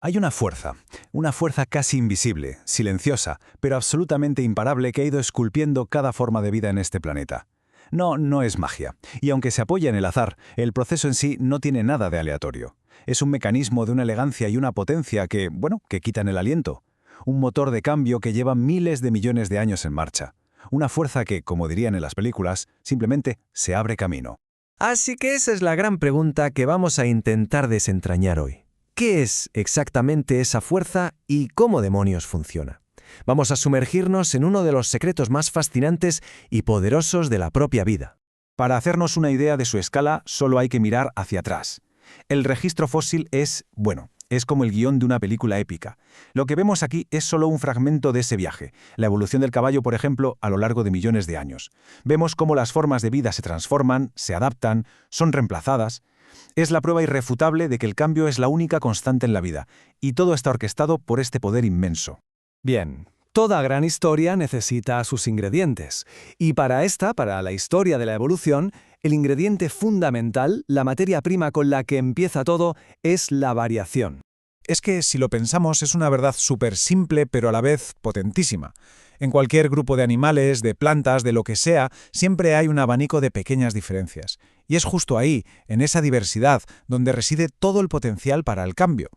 Hay una fuerza casi invisible, silenciosa, pero absolutamente imparable que ha ido esculpiendo cada forma de vida en este planeta. No, no es magia, y aunque se apoya en el azar, el proceso en sí no tiene nada de aleatorio. Es un mecanismo de una elegancia y una potencia que quitan el aliento. Un motor de cambio que lleva miles de millones de años en marcha. Una fuerza que, como dirían en las películas, simplemente se abre camino. Así que esa es la gran pregunta que vamos a intentar desentrañar hoy. ¿Qué es exactamente esa fuerza y cómo demonios funciona? Vamos a sumergirnos en uno de los secretos más fascinantes y poderosos de la propia vida. Para hacernos una idea de su escala, solo hay que mirar hacia atrás. El registro fósil es como el guión de una película épica. Lo que vemos aquí es solo un fragmento de ese viaje, la evolución del caballo, por ejemplo, a lo largo de millones de años. Vemos cómo las formas de vida se transforman, se adaptan, son reemplazadas. Es la prueba irrefutable de que el cambio es la única constante en la vida, y todo está orquestado por este poder inmenso. Bien, toda gran historia necesita sus ingredientes, y para la historia de la evolución, el ingrediente fundamental, la materia prima con la que empieza todo, es la variación. Es que, si lo pensamos, es una verdad súper simple, pero a la vez potentísima. En cualquier grupo de animales, de plantas, de lo que sea, siempre hay un abanico de pequeñas diferencias. Y es justo ahí, en esa diversidad, donde reside todo el potencial para el cambio.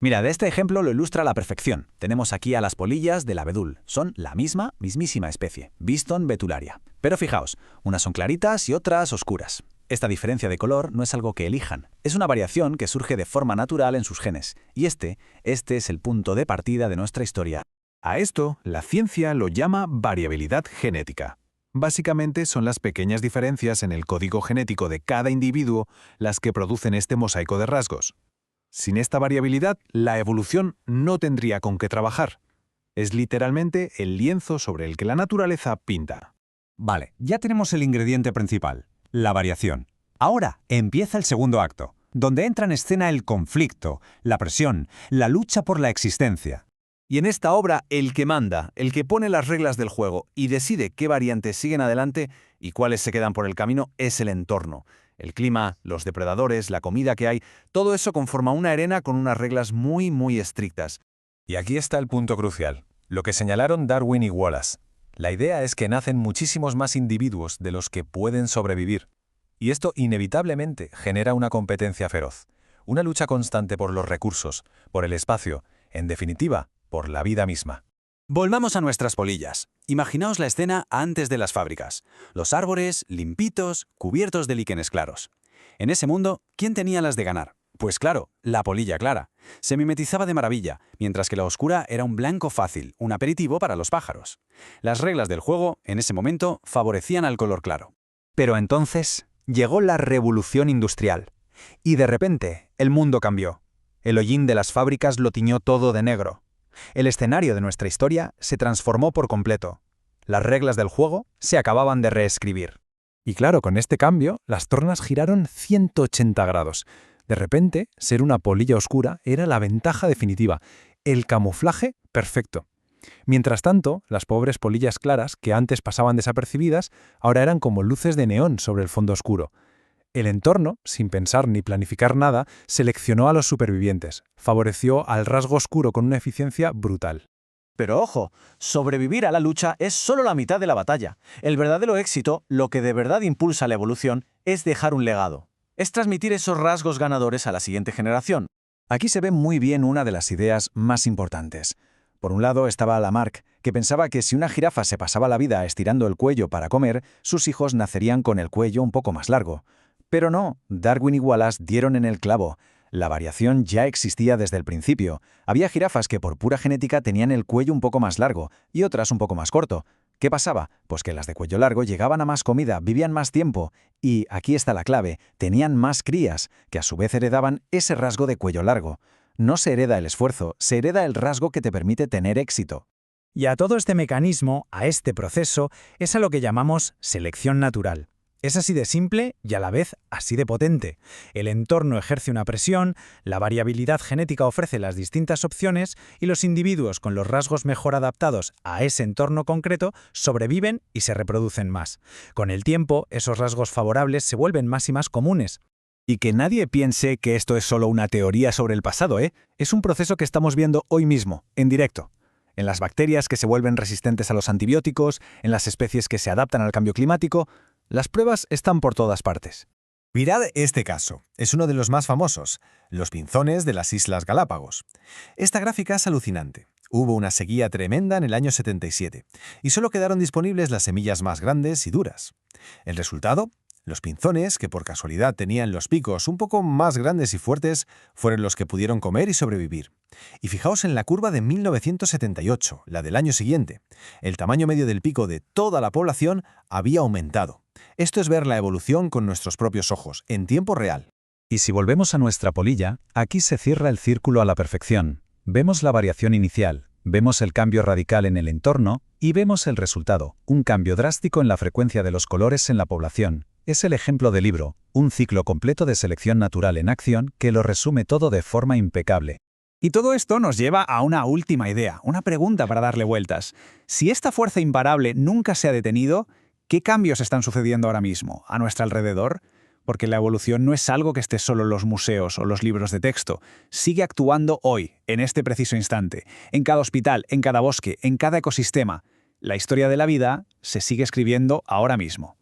Mira, este ejemplo lo ilustra a la perfección. Tenemos aquí a las polillas del abedul. Son la mismísima especie, Viston betularia. Pero fijaos, unas son claritas y otras oscuras. Esta diferencia de color no es algo que elijan. Es una variación que surge de forma natural en sus genes. Y este es el punto de partida de nuestra historia. A esto, la ciencia lo llama variabilidad genética. Básicamente son las pequeñas diferencias en el código genético de cada individuo las que producen este mosaico de rasgos. Sin esta variabilidad, la evolución no tendría con qué trabajar. Es literalmente el lienzo sobre el que la naturaleza pinta. Vale, ya tenemos el ingrediente principal, la variación. Ahora empieza el segundo acto, donde entra en escena el conflicto, la presión, la lucha por la existencia. Y en esta obra, el que manda, el que pone las reglas del juego y decide qué variantes siguen adelante y cuáles se quedan por el camino es el entorno. El clima, los depredadores, la comida que hay, todo eso conforma una arena con unas reglas muy estrictas. Y aquí está el punto crucial, lo que señalaron Darwin y Wallace. La idea es que nacen muchísimos más individuos de los que pueden sobrevivir. Y esto inevitablemente genera una competencia feroz, una lucha constante por los recursos, por el espacio, en definitiva, por la vida misma. Volvamos a nuestras polillas. Imaginaos la escena antes de las fábricas. Los árboles, limpitos, cubiertos de líquenes claros. En ese mundo, ¿quién tenía las de ganar? Pues claro, la polilla clara. Se mimetizaba de maravilla, mientras que la oscura era un blanco fácil, un aperitivo para los pájaros. Las reglas del juego, en ese momento, favorecían al color claro. Pero entonces llegó la revolución industrial. Y de repente, el mundo cambió. El hollín de las fábricas lo tiñó todo de negro. El escenario de nuestra historia se transformó por completo. Las reglas del juego se acababan de reescribir. Y claro, con este cambio, las tornas giraron 180 grados. De repente, ser una polilla oscura era la ventaja definitiva, el camuflaje perfecto. Mientras tanto, las pobres polillas claras, que antes pasaban desapercibidas, ahora eran como luces de neón sobre el fondo oscuro. El entorno, sin pensar ni planificar nada, seleccionó a los supervivientes, favoreció al rasgo oscuro con una eficiencia brutal. Pero ojo, sobrevivir a la lucha es solo la mitad de la batalla. El verdadero éxito, lo que de verdad impulsa la evolución, es dejar un legado. Es transmitir esos rasgos ganadores a la siguiente generación. Aquí se ve muy bien una de las ideas más importantes. Por un lado estaba Lamarck, que pensaba que si una jirafa se pasaba la vida estirando el cuello para comer, sus hijos nacerían con el cuello un poco más largo. Pero no, Darwin y Wallace dieron en el clavo. La variación ya existía desde el principio. Había jirafas que por pura genética tenían el cuello un poco más largo y otras un poco más corto. ¿Qué pasaba? Pues que las de cuello largo llegaban a más comida, vivían más tiempo y, aquí está la clave, tenían más crías, que a su vez heredaban ese rasgo de cuello largo. No se hereda el esfuerzo, se hereda el rasgo que te permite tener éxito. Y a todo este mecanismo, a este proceso, es a lo que llamamos selección natural. Es así de simple y a la vez así de potente. El entorno ejerce una presión, la variabilidad genética ofrece las distintas opciones y los individuos con los rasgos mejor adaptados a ese entorno concreto sobreviven y se reproducen más. Con el tiempo, esos rasgos favorables se vuelven más y más comunes. Y que nadie piense que esto es solo una teoría sobre el pasado, ¿eh? Es un proceso que estamos viendo hoy mismo, en directo. En las bacterias que se vuelven resistentes a los antibióticos, en las especies que se adaptan al cambio climático, las pruebas están por todas partes. Mirad este caso, es uno de los más famosos, los pinzones de las Islas Galápagos. Esta gráfica es alucinante. Hubo una sequía tremenda en el año 77, y solo quedaron disponibles las semillas más grandes y duras. El resultado, los pinzones, que por casualidad tenían los picos un poco más grandes y fuertes, fueron los que pudieron comer y sobrevivir. Y fijaos en la curva de 1978, la del año siguiente. El tamaño medio del pico de toda la población había aumentado. Esto es ver la evolución con nuestros propios ojos, en tiempo real. Y si volvemos a nuestra polilla, aquí se cierra el círculo a la perfección. Vemos la variación inicial, vemos el cambio radical en el entorno y vemos el resultado, un cambio drástico en la frecuencia de los colores en la población. Es el ejemplo del libro, un ciclo completo de selección natural en acción que lo resume todo de forma impecable. Y todo esto nos lleva a una última idea, una pregunta para darle vueltas. Si esta fuerza imparable nunca se ha detenido, ¿qué cambios están sucediendo ahora mismo, a nuestro alrededor? Porque la evolución no es algo que esté solo en los museos o los libros de texto. Sigue actuando hoy, en este preciso instante, en cada hospital, en cada bosque, en cada ecosistema. La historia de la vida se sigue escribiendo ahora mismo.